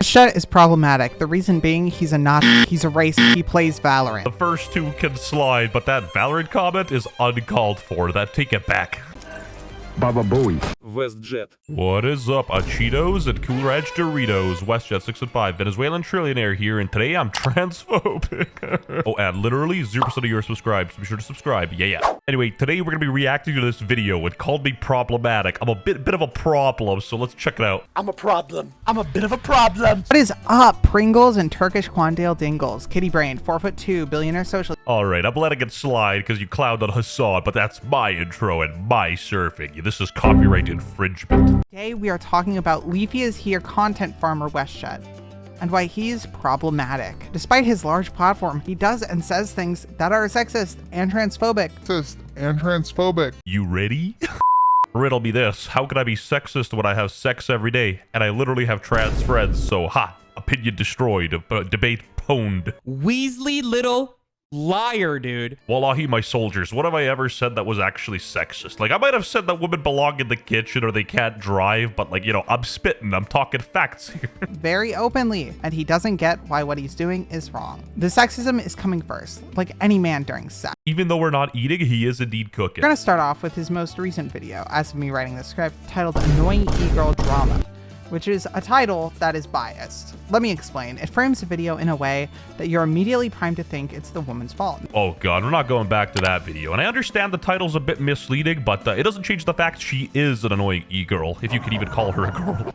WestJett is problematic. The reason being he's a Nazi, he's a racist, he plays Valorant. The first two can slide, but that Valorant comment is uncalled for. Take it back. Baba Booey. WestJett. What is up, Cheetos and Cool Ranch Doritos? WestJett 6 and 5, Venezuelan trillionaire here, and today I'm transphobic. Oh, and literally 0% of you are subscribed, so be sure to subscribe. Yeah. Anyway, today we're gonna be reacting to this video. It called me problematic. I'm a bit of a problem, so let's check it out. I'm a problem. I'm a bit of a problem. What is up, Pringles and Turkish Quandale Dingles? Kitty Brain, 4'2", billionaire socialist. Alright, I'm letting it slide because you clowned on Hassan, but that's my intro and my surfing. This is copyright infringement. Today we are talking about Leafy is Here content farmer WestJett and why he's problematic. Despite his large platform, he does and says things that are sexist and transphobic. You ready? Riddle me this. How can I be sexist when I have sex every day and I literally have trans friends? So, opinion destroyed, debate pwned. Weasley little liar, dude. Wallahi, my soldiers, what have I ever said that was actually sexist? Like, I might have said that women belong in the kitchen or they can't drive, but like, you know, I'm spitting, I'm talking facts here. Very openly, and he doesn't get why what he's doing is wrong. The sexism is coming first, like any man during sex. Even though we're not eating, he is indeed cooking. We're gonna start off with his most recent video, as of me writing the script, titled Annoying E-Girl Drama, which is a title that is biased. Let me explain. It frames the video in a way that you're immediately primed to think it's the woman's fault. Oh god, we're not going back to that video. And I understand the title's a bit misleading, but it doesn't change the fact she is an annoying e-girl, if you could even call her a girl.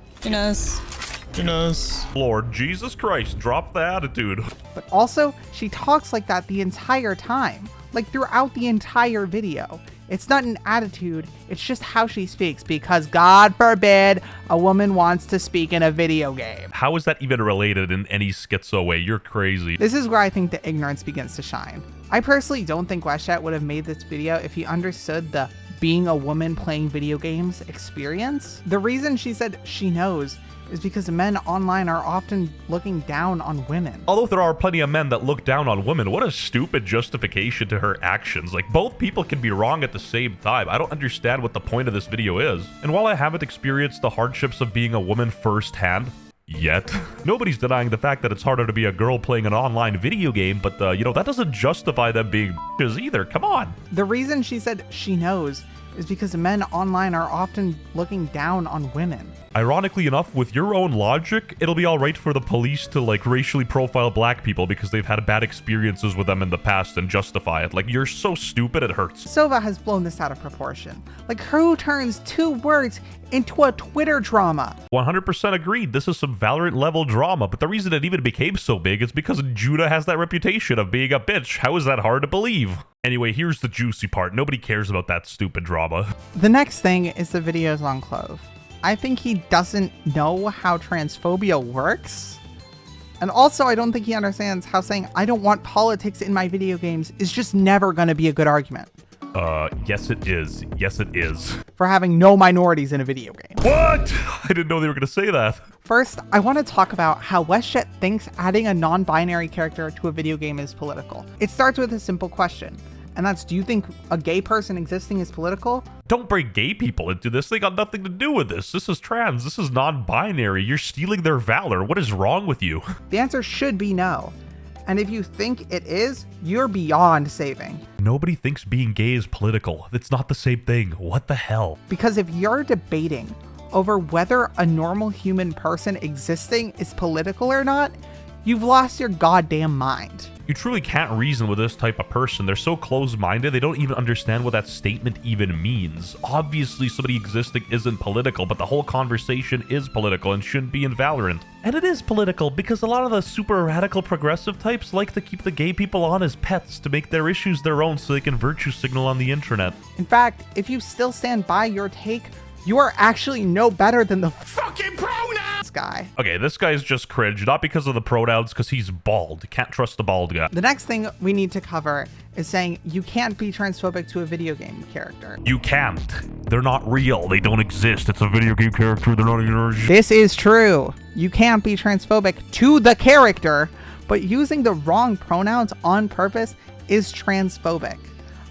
Lord Jesus Christ, drop the attitude. But also, she talks like that the entire time, like throughout the entire video. It's not an attitude, it's just how she speaks, because God forbid a woman wants to speak in a video game. How is that even related in any schizo way? You're crazy. This is where I think the ignorance begins to shine. I personally don't think WestJett would have made this video if he understood the being a woman playing video games experience. The reason she said she knows is because men online are often looking down on women. Although there are plenty of men that look down on women, what a stupid justification to her actions. Like, both people can be wrong at the same time. I don't understand what the point of this video is. And while I haven't experienced the hardships of being a woman firsthand, yet, nobody's denying the fact that it's harder to be a girl playing an online video game, but you know, that doesn't justify them being bitches either. Come on. The reason she said she knows is because men online are often looking down on women. Ironically enough, with your own logic, it'll be alright for the police to like racially profile black people because they've had bad experiences with them in the past and justify it. Like, you're so stupid it hurts. Sova has blown this out of proportion. Like, who turns 2 words into a Twitter drama? 100% agreed. This is some Valorant level drama, but the reason it even became so big is because Judah has that reputation of being a bitch. How is that hard to believe? Anyway, here's the juicy part. Nobody cares about that stupid drama. The next thing is the videos on Clove. I think he doesn't know how transphobia works. And also, I don't think he understands how saying I don't want politics in my video games is just never going to be a good argument. Yes it is. Yes it is. For having no minorities in a video game. What? I didn't know they were going to say that. First, I want to talk about how WestJett thinks adding a non-binary character to a video game is political. It starts with a simple question. And that's, do you think a gay person existing is political? Don't bring gay people into this. They got nothing to do with this. This is trans. This is non-binary. You're stealing their valor. What is wrong with you? The answer should be no. And if you think it is, you're beyond saving. Nobody thinks being gay is political. It's not the same thing. What the hell? Because if you're debating over whether a normal human person existing is political or not, you've lost your goddamn mind. You truly can't reason with this type of person. They're so closed-minded, they don't even understand what that statement even means. Obviously, somebody existing isn't political, but the whole conversation is political and shouldn't be in Valorant. And it is political because a lot of the super radical progressive types like to keep the gay people on as pets to make their issues their own so they can virtue signal on the internet. In fact, if you still stand by your take, you are actually no better than the fucking pronouns guy. Okay, this guy's just cringe, not because of the pronouns, because he's bald. Can't trust the bald guy. The next thing we need to cover is saying you can't be transphobic to a video game character. You can't. They're not real. They don't exist. It's a video game character. They're not even... This is true. You can't be transphobic to the character, but using the wrong pronouns on purpose is transphobic.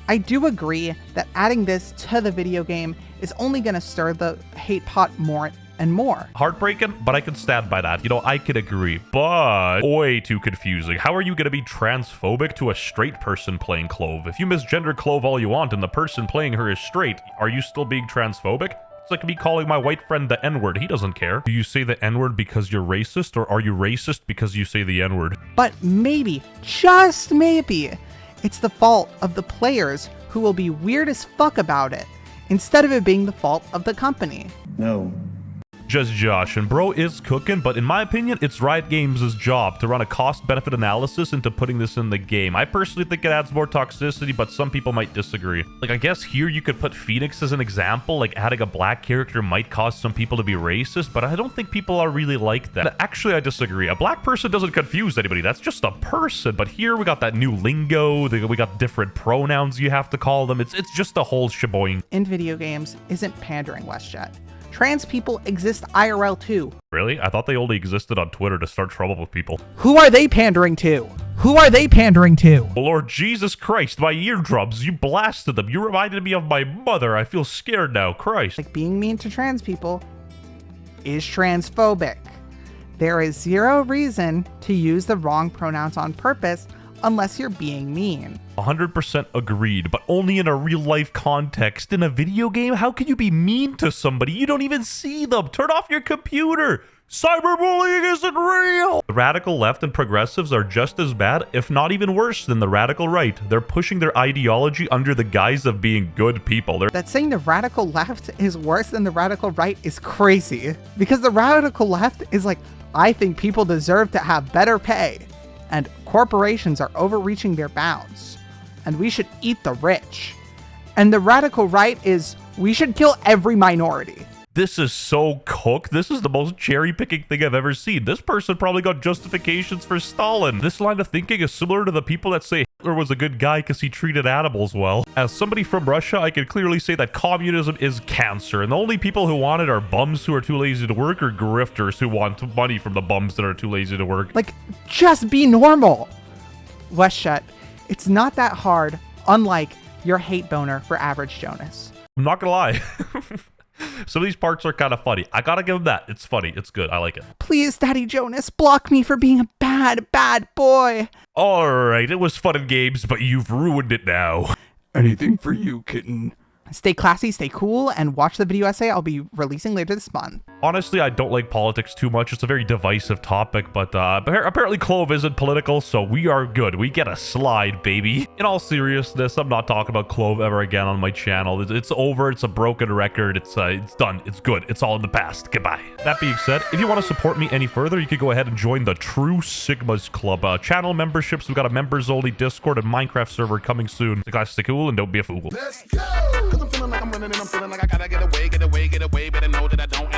I do agree that adding this to the video game is only going to stir the hate pot more and more. Heartbreaking, but I can stand by that. You know, I can agree, but way too confusing. How are you going to be transphobic to a straight person playing Clove? If you misgender Clove all you want and the person playing her is straight, are you still being transphobic? It's like me calling my white friend the N-word. He doesn't care. Do you say the N-word because you're racist, or are you racist because you say the N-word? But maybe, just maybe, it's the fault of the players who will be weird as fuck about it, instead of it being the fault of the company. No. Just Josh, and bro is cooking, but in my opinion, it's Riot Games' job to run a cost-benefit analysis into putting this in the game. I personally think it adds more toxicity, but some people might disagree. Like, I guess here you could put Phoenix as an example, like adding a black character might cause some people to be racist, but I don't think people are really like that. Actually, I disagree. A black person doesn't confuse anybody. That's just a person, but here we got that new lingo, we got different pronouns you have to call them. It's just a whole sheboing. In video games isn't pandering, WestJett. Trans people exist IRL too. Really? I thought they only existed on Twitter to start trouble with people. Who are they pandering to? Who are they pandering to? Oh, Lord Jesus Christ, my eardrums, you blasted them. You reminded me of my mother. I feel scared now, Christ. Like, being mean to trans people is transphobic. There is zero reason to use the wrong pronouns on purpose unless you're being mean. 100% agreed, but only in a real-life context. In a video game, how can you be mean to somebody? You don't even see them. Turn off your computer. Cyberbullying isn't real. The radical left and progressives are just as bad, if not even worse, than the radical right. They're pushing their ideology under the guise of being good people. That saying the radical left is worse than the radical right is crazy. Because the radical left is like, I think people deserve to have better pay, and corporations are overreaching their bounds, and we should eat the rich. And the radical right is, we should kill every minority. This is so cooked. This is the most cherry-picking thing I've ever seen. This person probably got justifications for Stalin. This line of thinking is similar to the people that say Hitler was a good guy because he treated animals well. As somebody from Russia, I can clearly say that communism is cancer, and the only people who want it are bums who are too lazy to work, or grifters who want money from the bums that are too lazy to work. Like, just be normal. WestJett, it's not that hard, unlike your hate boner for Average Jonas. I'm not gonna lie. Some of these parts are kind of funny. I gotta give them that. It's funny. It's good. I like it. Please, Daddy Jonas, block me for being a bad, bad boy. Alright, it was fun and games, but you've ruined it now. Anything for you, kitten. Stay classy, stay cool, and watch the video essay I'll be releasing later this month. Honestly, I don't like politics too much. It's a very divisive topic, but apparently Clove isn't political, so we are good. We get a slide, baby. In all seriousness, I'm not talking about Clove ever again on my channel. It's over. It's a broken record. It's done. It's good. It's all in the past. Goodbye. That being said, if you want to support me any further, you could go ahead and join the True Sigmas Club. Channel memberships. We've got a members-only Discord and Minecraft server coming soon. So guys, stay cool and don't be a fool. Let's go. 'Cause I'm feeling like I'm running and I'm feeling like I gotta get away, better know that I don't.